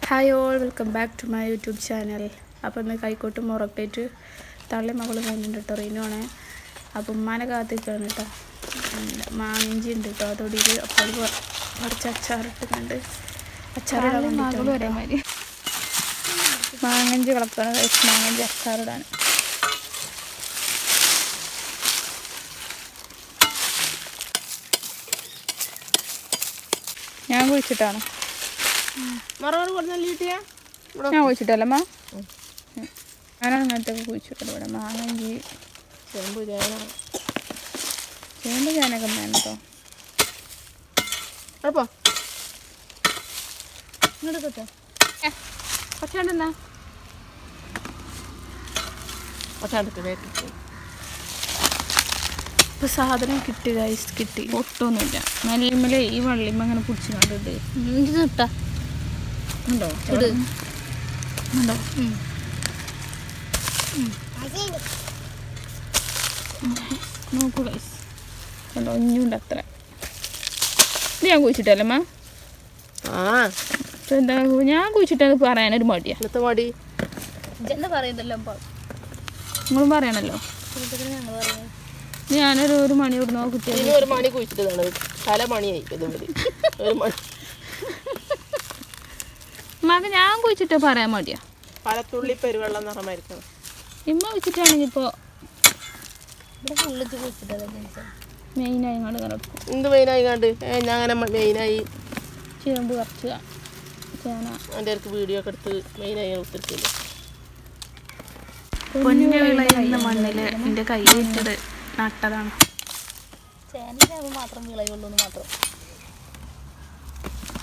Hi all, welcome back to my YouTube channel. അപ്പോൾ ഇന്ന് കൈക്കോട്ട് മുറപ്പേറ്റ് തള്ളി മകൾ വന്നിട്ടുണ്ട് കേട്ടോ, റീനുവാണ്. അപ്പോൾ ഉമ്മാനെ കാത്തിക്കാണ് കേട്ടോ. മാങ്ങിഞ്ചി ഉണ്ട് കേട്ടോ തൊടിയിൽ. അപ്പോൾ അത് കുറച്ച് അച്ചാറിട്ട് കണ്ട് അച്ചാറിടാൻ വേണ്ടിയിട്ട് മാങ്ങഞ്ചി കളക്കാണ്. മാങ്ങഞ്ചി അച്ചാറിടാൻ ഞാൻ കുഴിച്ചിട്ടാണ്. ഞാൻ കുഴിച്ചിട്ടല്ലമ്മ, ഞാനാണ് അങ്ങനത്തെ കുഴിച്ചിട്ടത്. ഇവിടെ മാങ്ങഞ്ചി ചേമ്പ് ചേനൊക്കെ വേണം കേട്ടോ. പച്ചാണ്ടെന്നാ ഇപ്പൊ സാധനം കിട്ടി, ഗൈസ് കിട്ടി. ഒട്ടൊന്നുമില്ല. മെല്ലിമല ഈ വള്ളിമ്മ അങ്ങനെ പിടിച്ച് കണ്ടിട്ട് ഇട്ടാ ഉണ്ടോ ഇട് ഉണ്ടോ. നോക്കൂ ഗൈസ്, കണ്ടോ ഒഞ്ഞുണ്ട് അത്ര. ഇത് ഞാൻ കുഴിച്ചിട്ടല്ലമ്മ. എന്താ ഞാൻ കുഴിച്ചിട്ടെന്ന് പറയാനൊരു മടിയാ. മടി എന്താ പറയുന്നല്ലോ, നിങ്ങളും പറയണല്ലോ. ഞാനൊരു മണി ഇവിടുന്നോ കുട്ടികൾ ഒരു മണി കുഴിച്ചിട്ടതാണ്. പല മണിയായി ഒരു മണി മകൻ ഞാൻ കുഴിച്ചിട്ട് പറയാൻ മടിയാ. പലത്തുള്ളി പെരുവെള്ളം നിറമായിരിക്കണം. ഇമ്മ കുഴിച്ചിട്ടാണെങ്കിൽ ഇപ്പോൾ മെയിനായി കണ്ട് കിടക്കും. എന്ത് മെയിനായി കണ്ട് ഞാൻ അങ്ങനെ മെയിനായി ചേമ്പ് കുറച്ച് ചേന എൻ്റെ അടുത്ത് വീഡിയോ ഒക്കെ എടുത്ത് മെയിനായി ഒത്തിരിക്കില്ല. പൊന്നു വിളയുന്ന മണ്ണിൽ എൻ്റെ കയ്യിലിട്ടത് നട്ടതാണ്. മാത്രം വിളയുള്ളൂ മാത്രം.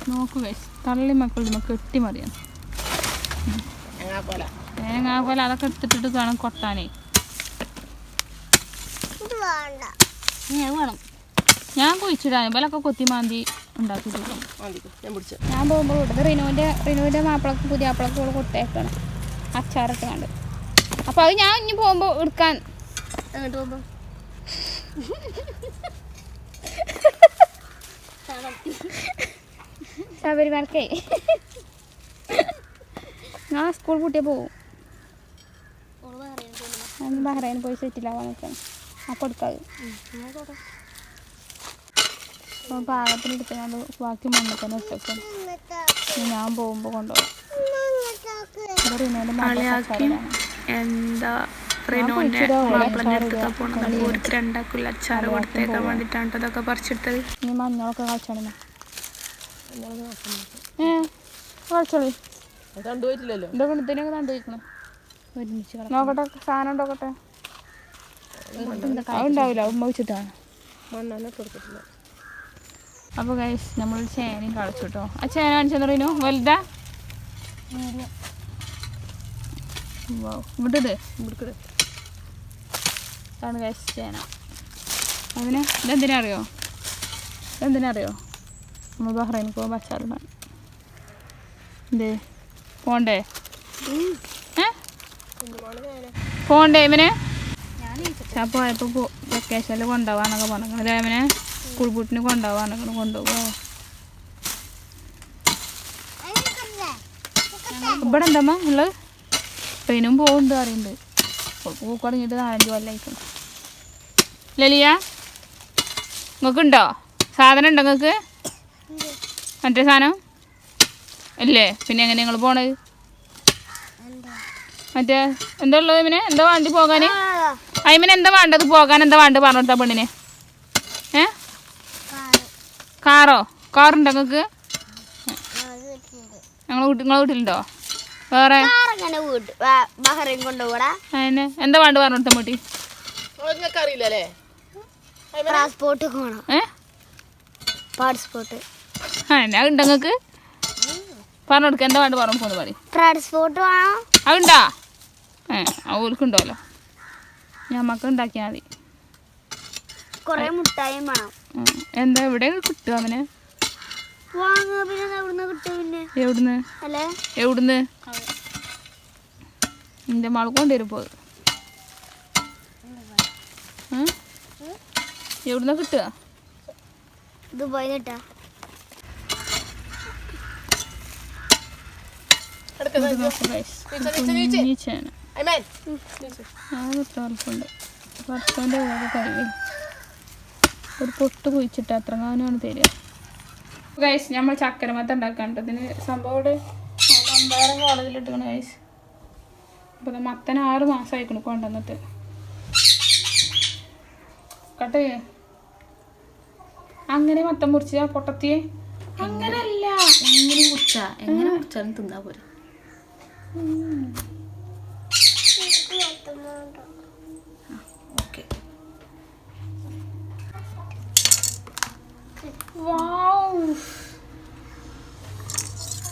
നോക്കൂ ഗൈസ്, തള്ളി മക്കൾ കെട്ടി മറിയാണ്. തേങ്ങാ പോലെ അതൊക്കെ എടുത്തിട്ടിട്ട് വേണം കൊട്ടാനേ. വേണം ഞാൻ കുഴിച്ചിടാൻ ഇവലൊക്കെ കൊത്തിമാന്തി ഉണ്ടാക്കിയിട്ടുള്ളൂ. ഞാൻ പോകുമ്പോൾ വിട്ടത് റിനുവിൻ്റെ മാപ്പിളക്ക് പുതിയ ആപ്പിളക്ക് കൊടുത്തേക്കാണ് അച്ചാറിട്ട് കണ്ട്. അപ്പോൾ അത് ഞാൻ ഇനി പോകുമ്പോൾ എടുക്കാൻ അങ്ങോട്ട് പോകുമ്പോൾ ശബരിമലക്കേ ഞാൻ സ്കൂൾ പൂട്ടിയേ പോവും. ഞാൻ ബഹ്റൈനിൽ പോയി സെറ്റിലാവാൻ നിൽക്കണം. അപ്പോൾ എടുക്കാതെ അപ്പോൾ പാകത്തിനെടുത്തുകൊണ്ട് ബാക്കി മണ്ണിൽ തന്നെ ഇട്ടേക്കും. ഞാൻ പോകുമ്പോൾ കൊണ്ടുപോകും. എന്താ റിനോന്റെ മാപ്പിളൻ്റെ അടുത്തൊക്കെ പോകണം. അപ്പോൾ ഒരു 2 കിലോ അച്ചാർ കൊടുത്തേക്കാൻ വേണ്ടിയിട്ടാണ് ഇതൊക്കെ പറിച്ചെടുത്തത്. ഇനി മഞ്ഞളൊക്കെ കളിച്ചാണ് കളിച്ചോളി. ഇതൊക്കെ ഇതിനൊക്കെ കണ്ടുപോയിക്കണം. ഒരുമിച്ച് നോക്കട്ടെ, സാധനം ഉണ്ടോക്കട്ടെ. അതുണ്ടാവില്ല, ഉമ്മ വെച്ചിട്ടാണ്. അപ്പോൾ ഗൈസ് നമ്മൾ ചേനയും കളിച്ചു കേട്ടോ. ആ ചേന കാണിച്ചെന്ന് പറയുന്നു വലുതാ. ഇവിടുത്തെ ആണ് ഗൈസ് ചേന. അതിന് ഇതെന്തിനാ അറിയോ നമ്മൾ ബഹ്റൈനിൽ പോകുമ്പോൾ അച്ചാറിടാൻ. എന്തേ പോണ്ടേ പോണ്ടേ ഇവനെ ഞാൻ പോയപ്പോൾ വെക്കേഷനിൽ കൊണ്ടുപോകാന്നൊക്കെ പറഞ്ഞു. ഇവനെ സ്കൂൾ പൂട്ടിന് കൊണ്ടുപോകാന്നൊക്കെ കൊണ്ടുപോകോ. ഇവിടെ എന്താമ്മ ഉള്ളത്? ട്രെയിനും പോകുന്നുണ്ട് അറിയുന്നുണ്ട്. പൂക്ക് തുടങ്ങിയിട്ട് 4-5 കൊല്ലമായിക്കണം. ലലിയ നിങ്ങൾക്ക് ഉണ്ടോ സാധനം? ഉണ്ടോ നിങ്ങൾക്ക് മറ്റേ സാധനം അല്ലേ? പിന്നെ എങ്ങനെ നിങ്ങൾ പോണത്? മറ്റേ എന്താ ഉള്ളത് ഇവന്? എന്താ വേണ്ടി പോകാൻ? അയിമിന് എന്താ വേണ്ടത് പോകാൻ? എന്താ വേണ്ടത് പറഞ്ഞു കൊടുത്താ പെണ്ണിന്? കാറുണ്ടോ നിങ്ങൾക്ക്? നിങ്ങളെ വീട്ടിലുണ്ടോ? വേറെ അതിന് എന്താ വേണ്ട പറഞ്ഞു കൊടുത്താൽ മതി. എന്നാ ഉണ്ടോ നിങ്ങൾക്ക്? പറഞ്ഞു കൊടുക്കുക. എന്താ വേണ്ട പറഞ്ഞു പോന്ന് പറയും. അതുണ്ടാ? ഓൽക്കുണ്ടല്ലോ. ഞമ്മക്ക് ഉണ്ടാക്കിയാൽ മതി. എന്താ ഇവിടെ കിട്ടുക അവന്? എവിടുന്ന് എൻ്റെ മകൾ കൊണ്ടുവരും. ഇപ്പോൾ എവിടുന്ന കിട്ടുക? ദുബായിൽ കിട്ടാ. ചേന അയ്മേൻ അത് ഇത്ര വലുപ്പമുണ്ട്. ഭർത്താവിൻ്റെ കൂടെ കഴിവേ ഒരു പൊട്ട് കുഴിച്ചിട്ട് അത്ര കാനാണ് തരിക. ഗൈസ് നമ്മൾ ചക്കരമത്ത ഉണ്ടാക്കാണ്ട് ഇതിന് സംഭവം ഇവിടെ അമ്പയറും കോളേജിലിട്ടിക്കണം ഗൈസ്. അപ്പോൾ മത്തന് 6 മാസമായിക്കണം കൊണ്ടുവന്നിട്ട്. കട്ട് ചെയ്യേ അങ്ങനെ മത്തം മുറിച്ച പൊട്ടത്തിയെ അങ്ങനല്ല എങ്ങനെ മുറിച്ചാലും തിന്നാ പോരെ. ഓക്കെ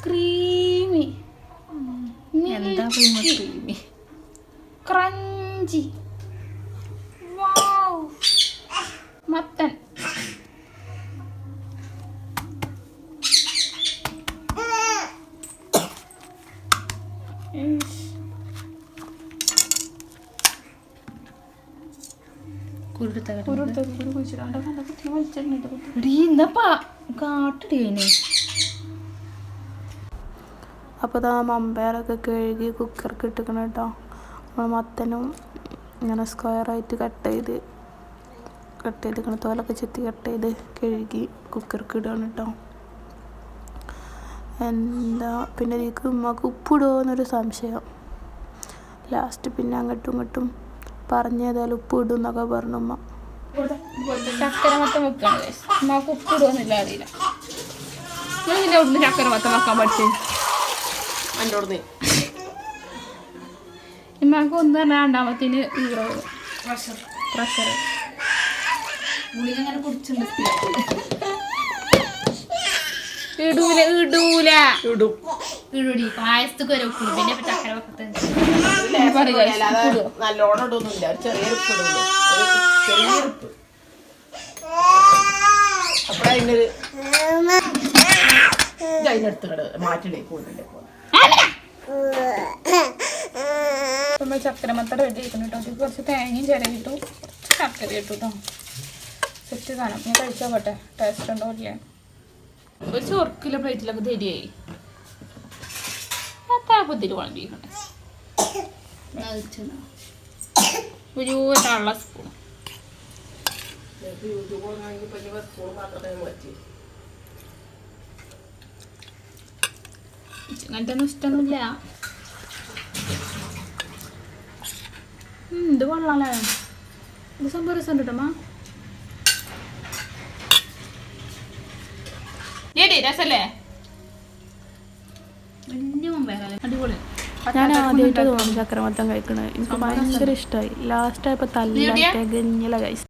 ക്രീമി എന്താ ക്രീമി ക്രഞ്ചി മത്തൻ. അപ്പോൾ ഇതാ മമ്പയറൊക്കെ കഴുകി കുക്കർക്ക് ഇട്ടിക്കണം കേട്ടോ. നമ്മൾ മത്തനും ഇങ്ങനെ സ്ക്വയറായിട്ട് കട്ട് ചെയ്തിക്കണം. തോലൊക്കെ ചെത്തി കട്ട് ചെയ്ത് കഴുകി കുക്കർക്ക് ഇടുകയാണ് കേട്ടോ. എന്താ പിന്നെ ഇതിലേക്ക് ഉമ്മക്ക് ഉപ്പിടുമോ എന്നൊരു സംശയം. ലാസ്റ്റ് പിന്നെ അങ്ങോട്ടും ഇങ്ങോട്ടും പറഞ്ഞേതായാലും ഉപ്പ് ഇടും എന്നൊക്കെ പറഞ്ഞു ഉമ്മ. ചക്കര മത്തം വെക്കാണ് ഉമ്മക്ക് ഉപ്പിടുമെന്നില്ല അറിയില്ല. നിന്റെ അവിടുന്ന് ചക്കര മത്തം വെക്കാൻ പഠിച്ചേ എൻ്റെ അവിടെ ഇമ്മക്ക് ഒന്ന് പറഞ്ഞാൽ രണ്ടാമത്തിന് പ്രഷർ ഗുളികങ്ങനെ കുടിച്ചിട്ടുണ്ട്. ഇടൂല ഇടുടി പായസത്തൊക്കെ ഒരു ഉപ്പിടും. പിന്നെ ചക്കര വെക്കത്തെ നല്ലോണം ഇടൊന്നുമില്ല, ഒരു ചെറിയൊരു ഉപ്പ് ഇടുള്ളൂ, ഒരു ചെറിയൊരു ഉപ്പ്. അപ്പോഴതിനൊരു അതിനെടുത്ത് മാറ്റിടേ പോകുന്നില്ലേ നമ്മൾ ചക്കരമത്ത റെഡി ആയിക്കണം കേട്ടോ. അതിൽ കുറച്ച് തേങ്ങയും ചിരവിട്ടു, കുറച്ച് ചക്കര ഇട്ടു കേട്ടോ. സെറ്റ് കാണാം. ഞാൻ കഴിച്ചാൽ പോട്ടെ ടേസ്റ്റ് ഉണ്ടോ ഇല്ലേ. ഒരു ചൊറുക്കിലെ പ്ലേറ്റിലൊക്കെ തരിയായി താപ്പത്തിരി വളർത്തിയിരിക്കണേ. ഒരു തള്ള സ്പൂൺ അങ്ങനത്തെ ഒന്നും ഇഷ്ടമൊന്നുമില്ല. ഇത് കൊള്ളാല്ലേ, ഇത് സംഭവം രസം കിട്ടമ്മ. രസല്ലേ, വലിയ മമ്പയറല്ലേ, അടിപൊളി. ഞാൻ ആദ്യമായിട്ട് തോന്നുന്നു ചക്കരമത്തം കഴിക്കണത്. എനിക്ക് ഭയങ്കര ഇഷ്ടമായി. ലാസ്റ്റ് ആയപ്പോൾ തല്ല തികഞ്ഞില്ല ഗൈസ്.